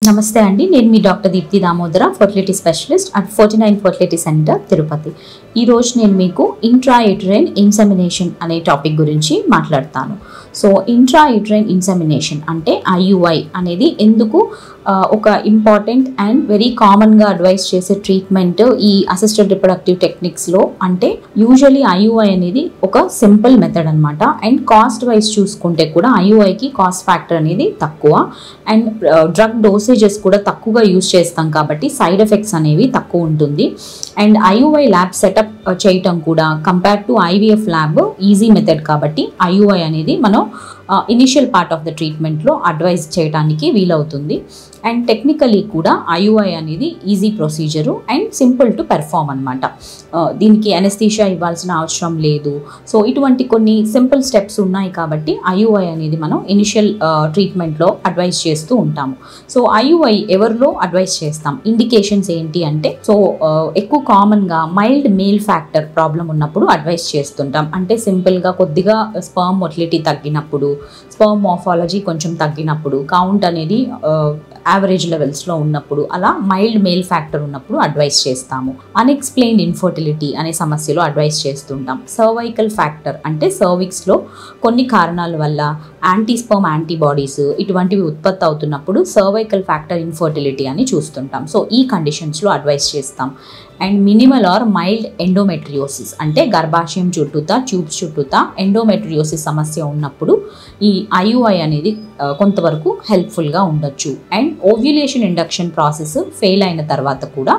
నమస్తే అండి, నేను మీ doctor Deepti Damodara, fertility specialist at 49 fertility centre, Tirupati. ఈరోజు నేను మీకు ఇంట్రాయూటరైన్ ఇన్సెమినేషన్ అనే టాపిక్ గురించి మాట్లాడతాను. సో ఇంట్రాయూటరైన్ ఇన్సెమినేషన్ అంటే IUI అనేది ఎందుకు ఒక ఇంపార్టెంట్ అండ్ వెరీ కామన్గా అడ్వైస్ చేసే ట్రీట్మెంట్ ఈ అసిస్టెడ్ రిప్రొడక్టివ్ టెక్నిక్స్లో. అంటే యూజువలీ IUI అనేది ఒక సింపుల్ మెథడ్ అనమాట. అండ్ కాస్ట్ వైజ్ చూసుకుంటే కూడా IUIకి కాస్ట్ ఫ్యాక్టర్ అనేది తక్కువ అండ్ డ్రగ్ డోసేజెస్ కూడా తక్కువగా యూజ్ చేస్తాం కాబట్టి సైడ్ ఎఫెక్ట్స్ అనేవి తక్కువ ఉంటుంది. అండ్ IUI ల్యాబ్ సెటప్ చేయటం కూడా compare to IVF lab easy method కాబట్టి IUI అనేది మనం ఇనిషియల్ పార్ట్ ఆఫ్ ద ట్రీట్మెంట్లో అడ్వైజ్ చేయడానికి వీలవుతుంది. అండ్ టెక్నికలీ కూడా IUI అనేది easy procedure and simple to perform అనమాట. దీనికి అనెస్థీషియా ఇవ్వాల్సిన అవసరం లేదు. సో ఇటువంటి కొన్ని సింపుల్ స్టెప్స్ ఉన్నాయి కాబట్టి IUI అనేది మనం ఇనిషియల్ ట్రీట్మెంట్లో అడ్వైజ్ చేస్తూ ఉంటాము. సో IUI ఎవరిలో అడ్వైజ్ చేస్తాం, ఇండికేషన్స్ ఏంటి అంటే, సో ఎక్కువ కామన్గా మైల్డ్ మేల్ ఫ్యాక్టర్ ప్రాబ్లం ఉన్నప్పుడు అడ్వైజ్ చేస్తుంటాం. అంటే సింపుల్గా కొద్దిగా స్పర్మ్ మొటిలిటీ తగ్గినప్పుడు, స్పర్మ్ మార్ఫాలజీ కొంచెం తగ్గినప్పుడు, కౌంట్ అనేది యావరేజ్ లెవెల్స్లో ఉన్నప్పుడు, అలా మైల్డ్ మేల్ ఫ్యాక్టర్ ఉన్నప్పుడు అడ్వైస్ చేస్తాము. అన్ఎక్స్ప్లెయిన్డ్ ఇన్ఫర్టిలిటీ అనే సమస్యలో అడ్వైస్ చేస్తుంటాం. సర్వైకల్ ఫ్యాక్టర్ అంటే సర్విక్స్లో కొన్ని కారణాల వల్ల యాంటీస్పర్మ్ యాంటీబాడీస్ ఇటువంటివి ఉత్పత్తి అవుతున్నప్పుడు సర్వైకల్ ఫ్యాక్టర్ ఇన్ఫర్టిలిటీ అని చూస్తుంటాం. సో ఈ కండిషన్స్లో అడ్వైస్ చేస్తాం. And minimal are mild endometriosis అంటే గర్భాశయం చుట్టూతా, ట్యూబ్స్ చుట్టూతా ఎండోమెట్రియోసిస్ సమస్య ఉన్నప్పుడు ఈ IUI అనేది కొంతవరకు హెల్ప్ఫుల్గా ఉండొచ్చు. And ovulation induction process fail అయిన తర్వాత కూడా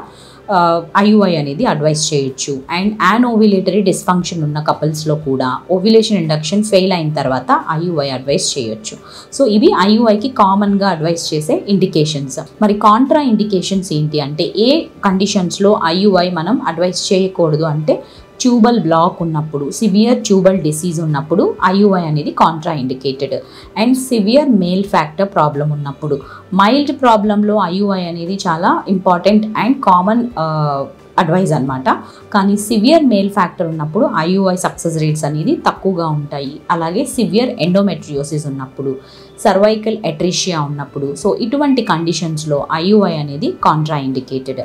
IUI అనేది అడ్వైస్ చేయొచ్చు. అండ్ యానోవ్యులేటరీ డిస్ఫంక్షన్ ఉన్న కపుల్స్లో కూడా ఓవ్యులేషన్ ఇండక్షన్ ఫెయిల్ అయిన తర్వాత IUI అడ్వైస్ చేయొచ్చు. సో ఇవి IUIకి కామన్గా అడ్వైస్ చేసే ఇండికేషన్స్. మరి కాంట్రా ఇండికేషన్స్ ఏంటి అంటే, ఏ కండిషన్స్లో IUI మనం అడ్వైస్ చేయకూడదు అంటే, ట్యూబల్ బ్లాక్ ఉన్నప్పుడు, సివియర్ ట్యూబల్ డిసీజ్ ఉన్నప్పుడు IUI అనేది Contra indicated. And severe male factor problem ఉన్నప్పుడు, మైల్డ్ ప్రాబ్లంలో IUI అనేది చాలా ఇంపార్టెంట్ అండ్ కామన్ అడ్వైజ్ అనమాట. కానీ సివియర్ మేల్ ఫ్యాక్టర్ ఉన్నప్పుడు IUI సక్సెస్ రేట్స్ అనేది తక్కువగా ఉంటాయి. అలాగే సివియర్ ఎండోమెట్రియోసిస్ ఉన్నప్పుడు, సర్వైకల్ ఎట్రిషియా ఉన్నప్పుడు, సో ఇటువంటి కండిషన్స్లో IUI అనేది కాంట్రా ఇండికేటెడ్.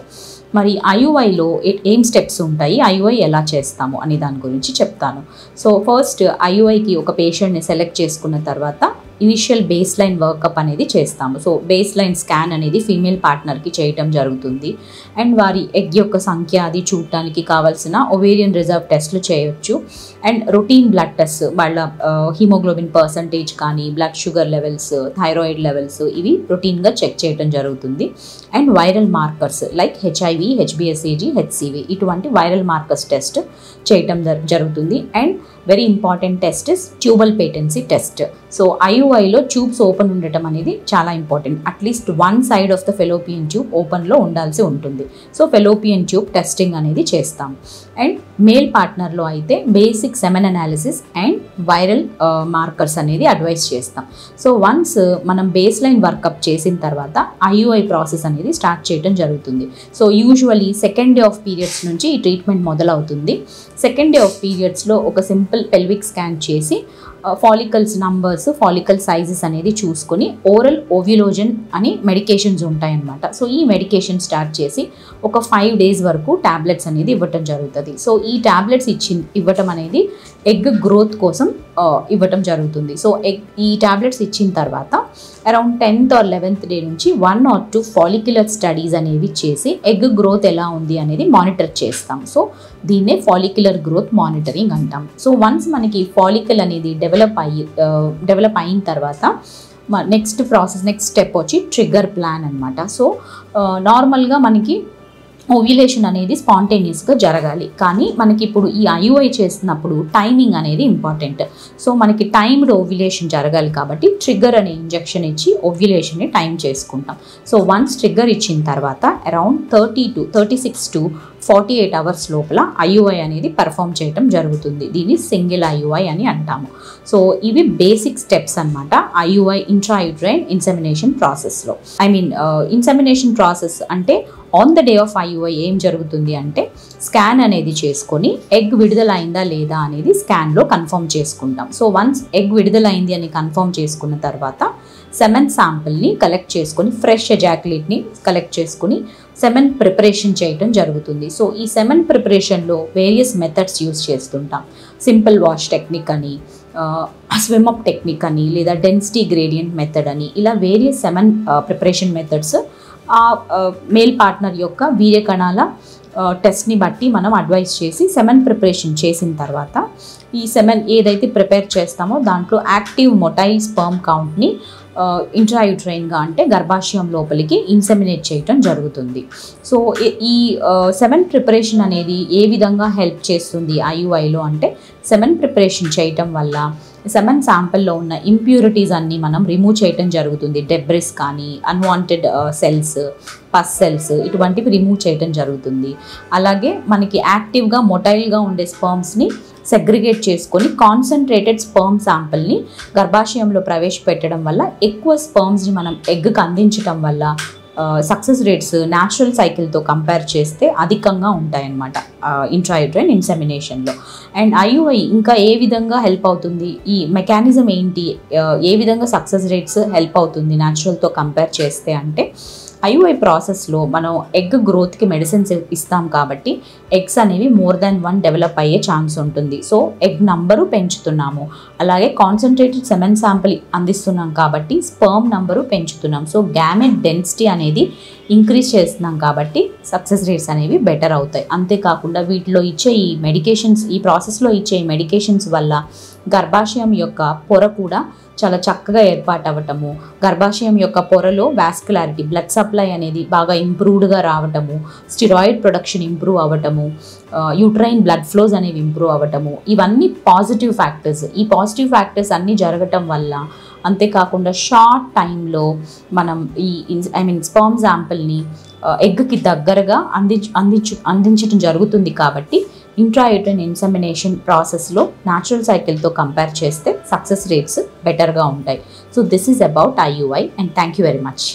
మరి IUIలో ఏం స్టెప్స్ ఉంటాయి, IUI ఎలా చేస్తాము అనే దాని గురించి చెప్తాను. సో ఫస్ట్ IUIకి ఒక పేషెంట్ని సెలెక్ట్ చేసుకున్న తర్వాత ఇనిషియల్ బేస్ లైన్ వర్కప్ అనేది చేస్తాము. సో బేస్ లైన్ స్కాన్ అనేది ఫీమేల్ పార్ట్నర్కి చేయటం జరుగుతుంది. అండ్ వారి ఎగ్ యొక్క సంఖ్య అది చూడటానికి కావాల్సిన ఒవేరియన్ రిజర్వ్ టెస్ట్లు చేయొచ్చు. అండ్ రొటీన్ బ్లడ్ టెస్ట్, వాళ్ళ హిమోగ్లోబిన్ పర్సంటేజ్ కానీ, blood sugar levels, thyroid levels, ఇవి రొటీన్గా చెక్ చేయటం జరుగుతుంది. And viral markers like HIV, HBsAg, HCV ఇటువంటి వైరల్ మార్కర్స్ టెస్ట్ చేయటం జరుగుతుంది. And very important test is tubal patency test. So IUIలో ట్యూబ్స్ ఓపెన్ ఉండటం అనేది చాలా important. At least one side of the fallopian tube ఓపెన్లో ఉండాల్సి ఉంటుంది. సో ఫెలోపియన్ ట్యూబ్ టెస్టింగ్ అనేది చేస్తాం. అండ్ మేల్ పార్ట్నర్లో అయితే basic semen analysis and viral markers అనేది అడ్వైస్ చేస్తాం. సో వన్స్ మనం బేస్ లైన్ వర్కప్ చేసిన తర్వాత IUI ప్రాసెస్ అనేది స్టార్ట్ చేయడం జరుగుతుంది. So usually second day of periods నుంచి ఈ ట్రీట్మెంట్ మొదలవుతుంది. సెకండ్ డే ఆఫ్ పీరియడ్స్లో ఒక సింపుల్ పెల్విక్ స్కాన్ చేసి ఫాలికల్స్ నంబర్స్, ఫాలికల్ సైజెస్ అనేది చూసుకొని ఓరల్ ఓవ్యులోజన్ అని మెడికేషన్స్ ఉంటాయన్నమాట. సో ఈ మెడికేషన్ స్టార్ట్ చేసి ఒక 5 days వరకు ట్యాబ్లెట్స్ అనేది ఇవ్వటం జరుగుతుంది. సో ఈ ట్యాబ్లెట్స్ ఇవ్వటం అనేది ఎగ్ గ్రోత్ కోసం ఇవ్వటం జరుగుతుంది. సో ఈ ట్యాబ్లెట్స్ ఇచ్చిన తర్వాత around 10th or 11th day నుంచి 1 or 2 ఫాలిక్యులర్ స్టడీస్ అనేవి చేసి ఎగ్ గ్రోత్ ఎలా ఉంది అనేది మానిటర్ చేస్తాం. సో దీన్నే ఫాలిక్యులర్ గ్రోత్ మానిటరింగ్ అంటాం. సో వన్స్ మనకి ఫాలికల్ అనేది డెవలప్ అయిన తర్వాత నెక్స్ట్ స్టెప్ వచ్చి ట్రిగ్గర్ ప్లాన్ అనమాట. సో నార్మల్గా మనకి ఓవ్యులేషన్ అనేది స్పాంటేనియస్గా జరగాలి. కానీ మనకి ఇప్పుడు ఈ IUI చేస్తున్నప్పుడు టైమింగ్ అనేది ఇంపార్టెంట్. సో మనకి టైమ్డ్ ఓవ్యులేషన్ జరగాలి కాబట్టి ట్రిగ్గర్ అనే ఇంజెక్షన్ ఇచ్చి ఓవ్యులేషన్ని టైం చేసుకుంటాం. సో వన్స్ ట్రిగ్గర్ ఇచ్చిన తర్వాత అరౌండ్ 36 to 48 hours లోపల IUI అనేది పర్ఫామ్ చేయటం జరుగుతుంది. దీన్ని సింగిల్ IUI అని అంటాము. సో ఇవి బేసిక్ స్టెప్స్ అనమాట IUI ఇంట్రాయూటరైన్ ఇన్సెమినేషన్ ప్రాసెస్లో. ఇన్సెమినేషన్ ప్రాసెస్ అంటే on the day of IUI ఏం జరుగుతుంది అంటే, స్కాన్ అనేది చేసుకొని ఎగ్ విడుదలైందా లేదా అనేది స్కాన్లో కన్ఫర్మ్ చేసుకుంటాం. సో వన్స్ ఎగ్ విడుదలైంది అని కన్ఫర్మ్ చేసుకున్న తర్వాత సెమెన్ శాంపిల్ని కలెక్ట్ చేసుకొని ఫ్రెష్ ఎజాక్యులేట్ని కలెక్ట్ చేసుకొని సెమెన్ ప్రిపరేషన్ చేయటం జరుగుతుంది. సో ఈ సెమెన్ ప్రిపరేషన్లో వేరియస్ మెథడ్స్ యూస్ చేస్తుంటాం. సింపుల్ వాష్ టెక్నిక్ అని, స్విమ్ అప్ టెక్నిక్ అని, లేదా డెన్సిటీ గ్రేడియంట్ మెథడ్ అని, ఇలా వేరియస్ సెమెన్ ప్రిపరేషన్ మెథడ్స్ ఆ మేల్ పార్ట్నర్ యొక్క వీర్య కణాల టెస్ట్ని బట్టి మనం అడ్వైస్ చేసి సెమెన్ ప్రిపరేషన్ చేసిన తర్వాత ఈ సెమెన్ ఏదైతే ప్రిపేర్ చేస్తామో దాంట్లో యాక్టివ్ మొటైల్ స్పర్మ్ కౌంట్ని ఇంట్రాయూట్రైన్గా అంటే గర్భాశయం లోపలికి ఇన్సెమినేట్ చేయటం జరుగుతుంది. సో ఈ సెమెన్ ప్రిపరేషన్ అనేది ఏ విధంగా హెల్ప్ చేస్తుంది ఐయుఐలో అంటే, సెమెన్ ప్రిపరేషన్ చేయటం వల్ల సెమెన్ శాంపిల్లో ఉన్న ఇంప్యూరిటీస్ అన్నీ మనం రిమూవ్ చేయటం జరుగుతుంది. డెబ్రిస్ కానీ, అన్వాంటెడ్ సెల్స్, పస్ సెల్స్ ఇటువంటివి రిమూవ్ చేయటం జరుగుతుంది. అలాగే మనకి యాక్టివ్గా మొటైల్గా ఉండే స్పర్మ్స్ని సెగ్రిగేట్ చేసుకొని కాన్సన్ట్రేటెడ్ స్పర్మ్ శాంపిల్ని గర్భాశయంలో ప్రవేశపెట్టడం వల్ల ఎక్కువ స్పర్మ్స్ని మనం ఎగ్కి అందించడం వల్ల సక్సెస్ రేట్స్ న్యాచురల్ సైకిల్తో కంపేర్ చేస్తే అధికంగా ఉంటాయన్నమాట ఇంట్రాయూట్రైన్ ఇన్సెమినేషన్లో. అండ్ ఐయుఐ ఇంకా ఏ విధంగా హెల్ప్ అవుతుంది, ఈ మెకానిజం ఏంటి, ఏ విధంగా సక్సెస్ రేట్స్ హెల్ప్ అవుతుంది న్యాచురల్తో కంపేర్ చేస్తే అంటే, ఐయుఐ ప్రాసెస్లో మనం ఎగ్ గ్రోత్కి మెడిసిన్స్ ఇస్తాం కాబట్టి ఎగ్స్ అనేవి మోర్ దాన్ 1 డెవలప్ అయ్యే ఛాన్స్ ఉంటుంది. సో ఎగ్ నంబరు పెంచుతున్నాము, అలాగే కాన్సన్ట్రేటెడ్ సెమెన్ శాంపిల్ అందిస్తున్నాం కాబట్టి స్పర్మ్ నంబరు పెంచుతున్నాం. సో గ్యామెట్ డెన్సిటీ అనేది ఇంక్రీజ్ చేస్తున్నాం కాబట్టి సక్సెస్ రేట్స్ అనేవి బెటర్ అవుతాయి. అంతేకాకుండా వీటిలో ఇచ్చే ఈ మెడికేషన్స్, ఈ ప్రాసెస్లో ఇచ్చే మెడికేషన్స్ వల్ల గర్భాశయం యొక్క పొర కూడా చాలా చక్కగా ఏర్పాటు అవ్వటము, గర్భాశయం యొక్క పొరలో వాస్కులారిటీ, బ్లడ్ సప్లై అనేది బాగా ఇంప్రూవ్డ్గా రావటము, స్టిరాయిడ్ ప్రొడక్షన్ ఇంప్రూవ్ అవ్వటము, యూట్రైన్ బ్లడ్ ఫ్లోస్ అనేవి ఇంప్రూవ్ అవ్వటము, ఇవన్నీ పాజిటివ్ ఫ్యాక్టర్స్. ఈ పాజిటివ్ ఫ్యాక్టర్స్ అన్నీ జరగటం వల్ల, అంతేకాకుండా షార్ట్ టైంలో మనం ఈ స్పర్మ్ శాంపిల్ని ఎగ్కి దగ్గరగా అందించడం జరుగుతుంది కాబట్టి ఇంట్రాయూట్రైన్ ఇన్సెమినేషన్ ప్రాసెస్లో న్యాచురల్ సైకిల్తో కంపేర్ చేస్తే సక్సెస్ రేట్స్ బెటర్గా ఉంటాయి. So this is about IUI and thank you very much.